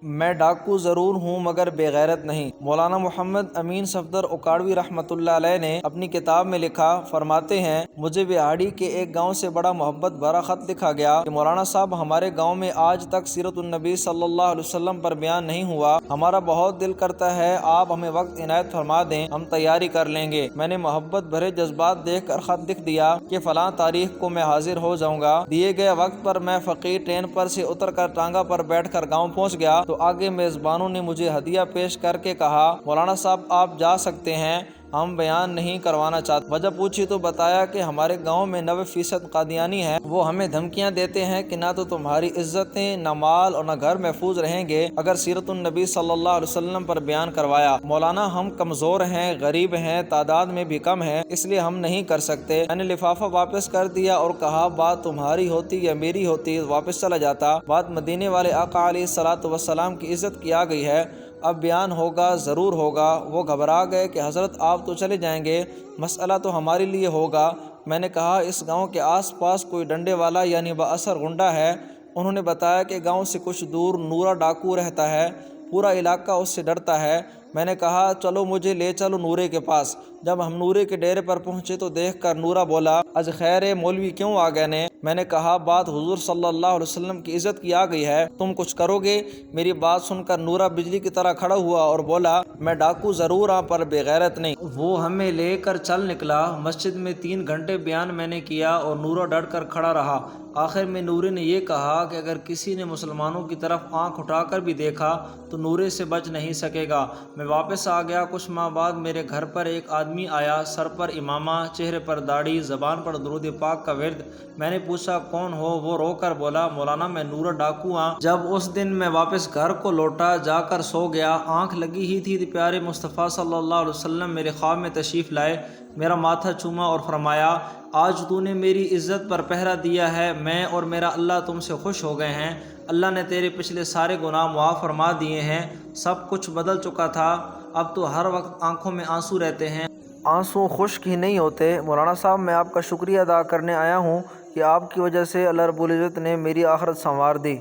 میں ڈاکو ضرور ہوں مگر بے غیرت نہیں۔ مولانا محمد امین صفدر اکاڑوی رحمۃ اللہ علیہ نے اپنی کتاب میں لکھا، فرماتے ہیں مجھے بہاڑی کے ایک گاؤں سے بڑا محبت بھرا خط لکھا گیا کہ مولانا صاحب ہمارے گاؤں میں آج تک سیرت النبی صلی اللہ علیہ وسلم پر بیان نہیں ہوا، ہمارا بہت دل کرتا ہے آپ ہمیں وقت عنایت فرما دیں، ہم تیاری کر لیں گے۔ میں نے محبت بھرے جذبات دیکھ کر خط لکھ دیا کہ فلاں تاریخ کو میں حاضر ہو جاؤں گا۔ دیے گئے وقت پر میں فقیر ٹرین پر سے اتر کر ٹانگا پر بیٹھ کر گاؤں پہنچ گیا تو آگے میزبانوں نے مجھے ہدیہ پیش کر کے کہا مولانا صاحب آپ جا سکتے ہیں، ہم بیان نہیں کروانا چاہتے۔ وجہ پوچھی تو بتایا کہ ہمارے گاؤں میں 90% قادیانی ہیں، وہ ہمیں دھمکیاں دیتے ہیں کہ نہ تو تمہاری عزتیں، نہ مال اور نہ گھر محفوظ رہیں گے اگر سیرت النبی صلی اللہ علیہ وسلم پر بیان کروایا۔ مولانا ہم کمزور ہیں، غریب ہیں، تعداد میں بھی کم ہیں، اس لیے ہم نہیں کر سکتے۔ میں نے لفافہ واپس کر دیا اور کہا بات تمہاری ہوتی یا میری ہوتی واپس چلا جاتا، بات مدینے والے آقا علیہ الصلوۃ والسلام کی عزت کی آ گئی ہے، اب بیان ہوگا، ضرور ہوگا۔ وہ گھبرا گئے کہ حضرت آپ تو چلے جائیں گے، مسئلہ تو ہمارے لیے ہوگا۔ میں نے کہا اس گاؤں کے آس پاس کوئی ڈنڈے والا یعنی با اثر غنڈہ ہے؟ انہوں نے بتایا کہ گاؤں سے کچھ دور نورا ڈاکو رہتا ہے، پورا علاقہ اس سے ڈرتا ہے۔ میں نے کہا چلو مجھے لے چلو نورے کے پاس۔ جب ہم نورے کے ڈیرے پر پہنچے تو دیکھ کر نورا بولا از خیر مولوی کیوں آ گئے نے؟ میں نے کہا بات حضور صلی اللہ علیہ وسلم کی عزت کی آ گئی ہے، تم کچھ کرو گے؟ میری بات سن کر نورا بجلی کی طرح کھڑا ہوا اور بولا میں ڈاکو ضرور ہوں پر بے غیرت نہیں۔ وہ ہمیں لے کر چل نکلا۔ مسجد میں 3 گھنٹے بیان میں نے کیا اور نورا ڈر کر کھڑا رہا۔ آخر میں نورے نے یہ کہا کہ اگر کسی نے مسلمانوں کی طرف آنکھ اٹھا کر بھی دیکھا تو نورے سے بچ نہیں سکے گا۔ میں واپس آ گیا۔ کچھ ماہ بعد میرے گھر پر ایک آدمی آیا، سر پر امامہ، چہرے پر داڑھی، زبان پر درود پاک کا ورد۔ میں نے پوچھا کون ہو؟ وہ رو کر بولا مولانا میں نورا ڈاکو ہوں۔ جب اس دن میں واپس گھر کو لوٹا، جا کر سو گیا، آنکھ لگی ہی تھی تو پیارے مصطفیٰ صلی اللہ علیہ وسلم میرے خواب میں تشریف لائے، میرا ماتھا چوما اور فرمایا آج تو نے میری عزت پر پہرا دیا ہے، میں اور میرا اللہ تم سے خوش ہو گئے ہیں، اللہ نے تیرے پچھلے سارے گناہ معاف فرما دیے ہیں، سب کچھ بدل چکا تھا، اب تو ہر وقت آنکھوں میں آنسو رہتے ہیں، آنسو خشک ہی نہیں ہوتے۔ مولانا صاحب میں آپ کا شکریہ ادا کرنے آیا ہوں کہ آپ کی وجہ سے اللہ رب العزت نے میری آخرت سنوار دی۔